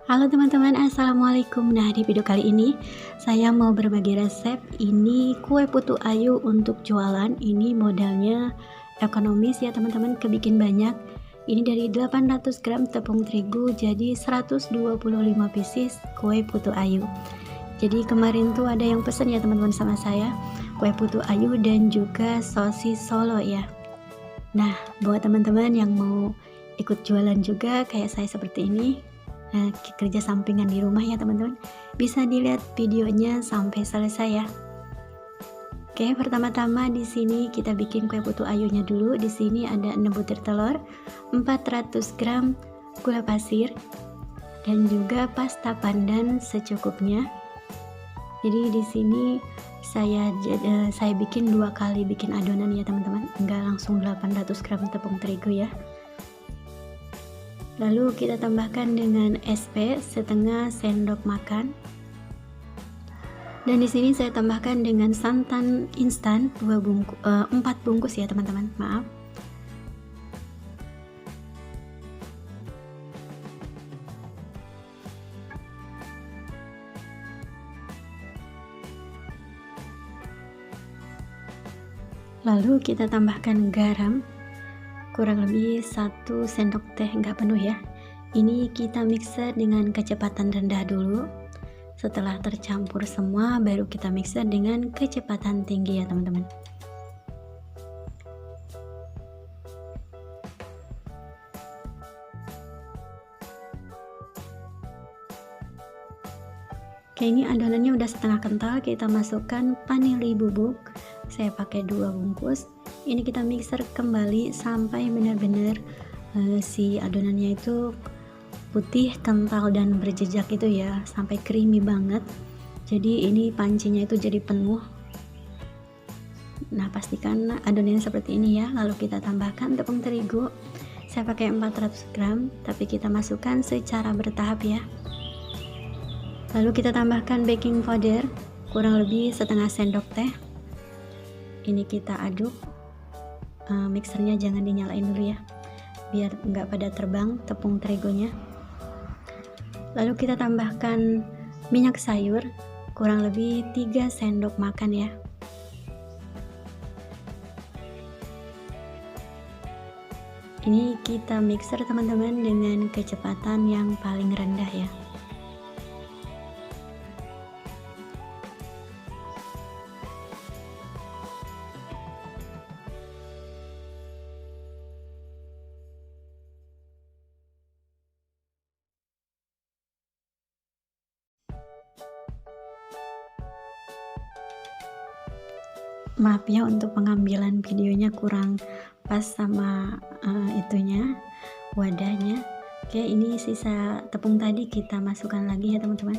Halo teman-teman, assalamualaikum. Nah, di video kali ini saya mau berbagi resep. Ini kue putu ayu untuk jualan. Ini modalnya ekonomis ya teman-teman, kebikin banyak. Ini dari 800 gram tepung terigu jadi 125 pieces kue putu ayu. Jadi kemarin tuh ada yang pesen ya teman-teman sama saya, kue putu ayu dan juga sosis Solo ya. Nah, buat teman-teman yang mau ikut jualan juga kayak saya seperti ini, kerja sampingan di rumah ya teman-teman, bisa dilihat videonya sampai selesai ya. Oke, pertama-tama di sini kita bikin kue putu ayunya dulu. Di sini ada 6 butir telur, 400 gram gula pasir, dan juga pasta pandan secukupnya. Jadi di sini saya bikin 2 kali bikin adonan ya teman-teman, enggak langsung 800 gram tepung terigu ya. Lalu kita tambahkan dengan SP setengah sendok makan. Dan di sini saya tambahkan dengan santan instan 4 bungkus ya teman-teman, maaf. Lalu kita tambahkan garam kurang lebih 1 sendok teh, nggak penuh ya. Ini kita mixer dengan kecepatan rendah dulu. Setelah tercampur semua baru kita mixer dengan kecepatan tinggi ya teman-teman. Oke, ini adonannya udah setengah kental. Kita masukkan vanili bubuk, saya pakai 2 bungkus. Ini kita mixer kembali sampai benar-benar si adonannya itu putih, kental, dan berjejak itu ya, sampai creamy banget. Jadi ini pancinya itu jadi penuh. Nah, pastikan adonannya seperti ini ya. Lalu kita tambahkan tepung terigu, saya pakai 400 gram, tapi kita masukkan secara bertahap ya. Lalu kita tambahkan baking powder kurang lebih setengah sendok teh. Ini kita aduk. Mixernya jangan dinyalain dulu ya, biar nggak pada terbang tepung terigunya. Lalu kita tambahkan minyak sayur kurang lebih 3 sendok makan ya. Ini kita mixer teman-teman dengan kecepatan yang paling rendah ya. Maaf ya untuk pengambilan videonya kurang pas sama itunya, wadahnya. Oke, ini sisa tepung tadi kita masukkan lagi ya teman-teman.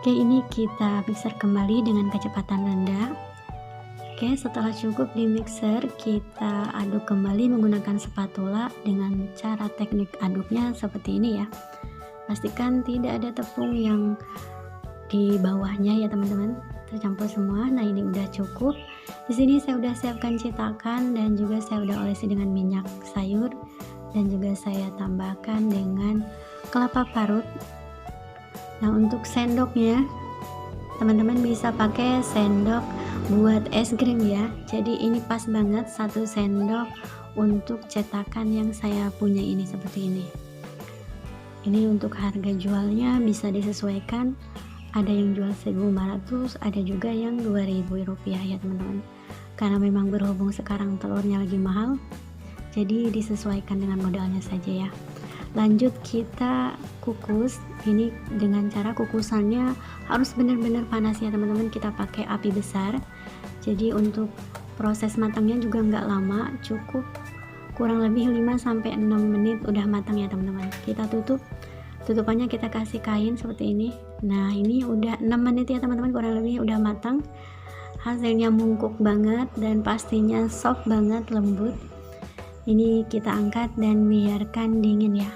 Oke, ini kita mixer kembali dengan kecepatan rendah. Oke, setelah cukup di mixer, kita aduk kembali menggunakan spatula dengan cara teknik aduknya seperti ini ya. Pastikan tidak ada tepung yang di bawahnya ya teman-teman, tercampur semua. Nah, ini udah cukup. Di sini saya udah siapkan cetakan dan juga saya udah olesi dengan minyak sayur, dan juga saya tambahkan dengan kelapa parut. Nah, untuk sendoknya teman-teman bisa pakai sendok buat es krim ya. Jadi ini pas banget 1 sendok untuk cetakan yang saya punya ini seperti ini. Ini untuk harga jualnya bisa disesuaikan. Ada yang jual 1.500, ada juga yang 2.000 rupiah ya teman-teman. Karena memang berhubung sekarang telurnya lagi mahal, jadi disesuaikan dengan modalnya saja ya. Lanjut kita kukus. Ini dengan cara kukusannya harus benar-benar panas ya teman-teman. Kita pakai api besar. Jadi untuk proses matangnya juga nggak lama, cukup kurang lebih 5-6 menit udah matang ya teman-teman. Kita tutup. Tutupannya kita kasih kain seperti ini. Nah, ini udah 6 menit ya teman-teman, kurang lebih udah matang. Hasilnya mungkuk banget dan pastinya soft banget, lembut. Ini kita angkat dan biarkan dingin ya.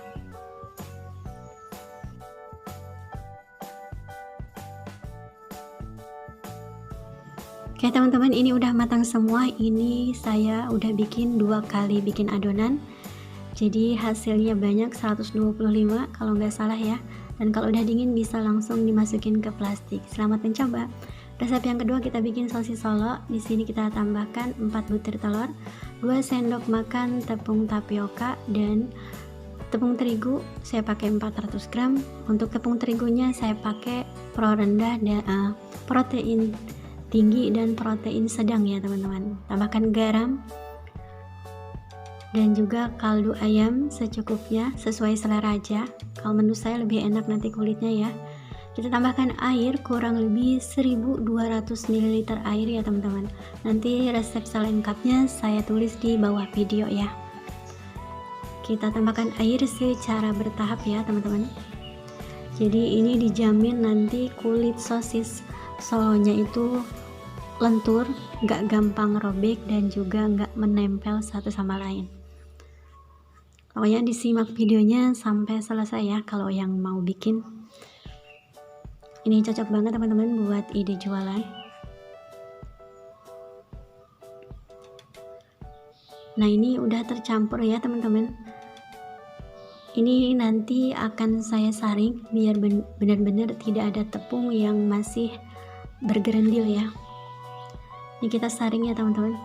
Oke teman-teman, ini udah matang semua. Ini saya udah bikin 2 kali bikin adonan. Jadi hasilnya banyak, 125 kalau nggak salah ya. Dan kalau udah dingin bisa langsung dimasukin ke plastik. Selamat mencoba. Resep yang kedua kita bikin sosis Solo. Di sini kita tambahkan 4 butir telur, 2 sendok makan tepung tapioka, dan tepung terigu saya pakai 400 gram. Untuk tepung terigunya saya pakai pro rendah dan protein tinggi dan protein sedang ya teman-teman. Tambahkan garam dan juga kaldu ayam secukupnya sesuai selera aja. Kalau menurut saya lebih enak nanti kulitnya ya. Kita tambahkan air kurang lebih 1200 ml air ya teman-teman. Nanti resep selengkapnya saya tulis di bawah video ya. Kita tambahkan air secara bertahap ya teman-teman. Jadi ini dijamin nanti kulit sosis Solonya itu lentur, gak gampang robek, dan juga gak menempel satu sama lain. Pokoknya disimak videonya sampai selesai ya kalau yang mau bikin. Ini cocok banget teman-teman buat ide jualan. Nah ini udah tercampur ya teman-teman. Ini nanti akan saya saring biar benar-benar tidak ada tepung yang masih bergerendil ya. Ini kita saring ya teman-teman.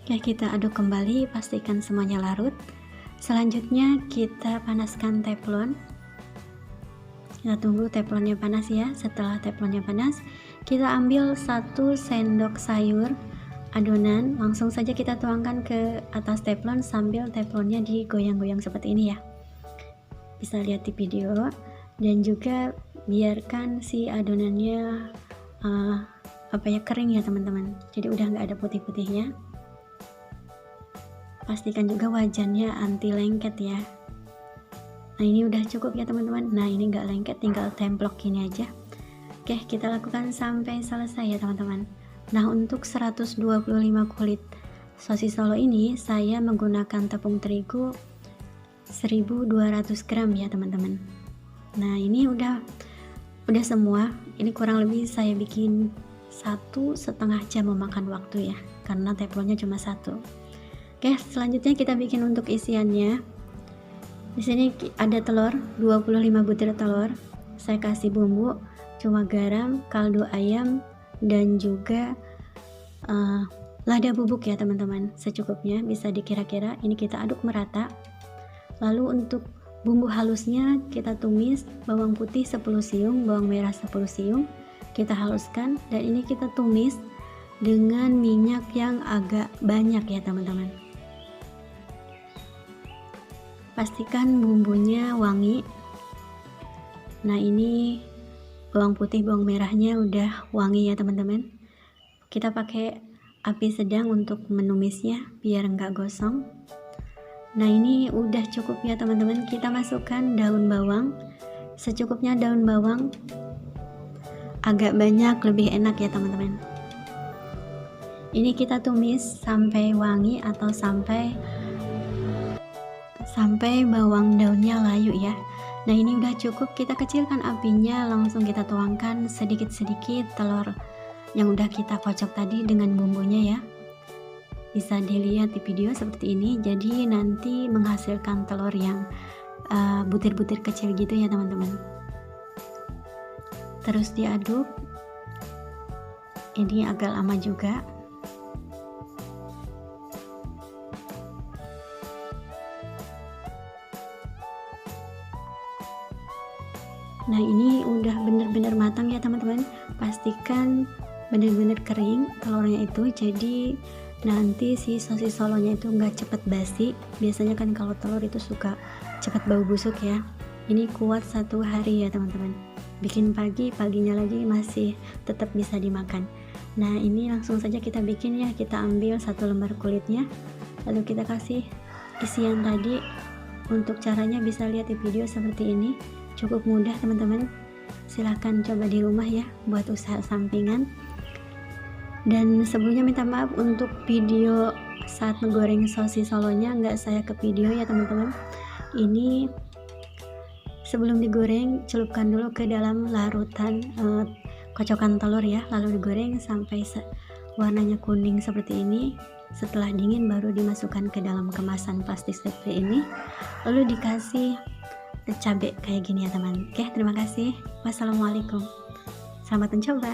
Oke, kita aduk kembali, pastikan semuanya larut. Selanjutnya kita panaskan teflon. Kita tunggu teflonnya panas ya. Setelah teflonnya panas, kita ambil 1 sendok sayur adonan, langsung saja kita tuangkan ke atas teflon sambil teflonnya digoyang-goyang seperti ini ya. Bisa lihat di video. Dan juga biarkan si adonannya kering ya teman-teman. Jadi udah nggak ada putih-putihnya. Pastikan juga wajannya anti lengket ya. Nah ini udah cukup ya teman-teman. Nah ini nggak lengket, tinggal templok gini aja. Oke, kita lakukan sampai selesai ya teman-teman. Nah untuk 125 kulit sosis Solo ini saya menggunakan tepung terigu 1200 gram ya teman-teman. Nah ini udah semua. Ini kurang lebih saya bikin 1,5 jam memakan waktu ya, karena teflonnya cuma 1. Oke, selanjutnya kita bikin untuk isiannya. Di sini ada telur, 25 butir telur. Saya kasih bumbu, cuma garam, kaldu ayam, dan juga lada bubuk ya teman-teman. Secukupnya, bisa dikira-kira. Ini kita aduk merata. Lalu untuk bumbu halusnya kita tumis bawang putih 10 siung, bawang merah 10 siung. Kita haluskan dan ini kita tumis dengan minyak yang agak banyak ya teman-teman. Pastikan bumbunya wangi. Nah ini bawang putih bawang merahnya udah wangi ya teman-teman. Kita pakai api sedang untuk menumisnya biar enggak gosong. Nah ini udah cukup ya teman-teman. Kita masukkan daun bawang secukupnya. Daun bawang agak banyak lebih enak ya teman-teman. Ini kita tumis sampai wangi atau sampai bawang daunnya layu ya. Nah ini udah cukup, kita kecilkan apinya, langsung kita tuangkan sedikit-sedikit telur yang udah kita kocok tadi dengan bumbunya ya. Bisa dilihat di video seperti ini. Jadi nanti menghasilkan telur yang butir-butir kecil gitu ya teman-teman. Terus diaduk. Ini agak lama juga. Nah ini udah bener-bener matang ya pastikan benar-benar kering telurnya itu, jadi nanti si sosis solonya itu nggak cepet basi. Biasanya kan kalau telur itu suka cepat bau busuk ya. Ini kuat 1 hari ya teman-teman, bikin paginya lagi masih tetap bisa dimakan. Nah ini langsung saja kita bikin ya. Kita ambil 1 lembar kulitnya, lalu kita kasih isian tadi. Untuk caranya bisa lihat di video seperti ini, cukup mudah teman-teman. Silahkan coba di rumah ya buat usaha sampingan. Dan sebelumnya minta maaf untuk video saat menggoreng sosis solonya nggak saya ke video ya teman-teman. Ini sebelum digoreng celupkan dulu ke dalam larutan kocokan telur ya, lalu digoreng sampai warnanya kuning seperti ini. Setelah dingin baru dimasukkan ke dalam kemasan plastik seperti ini, lalu dikasih cabai kayak gini ya teman. Oke, terima kasih. Wassalamualaikum, selamat mencoba.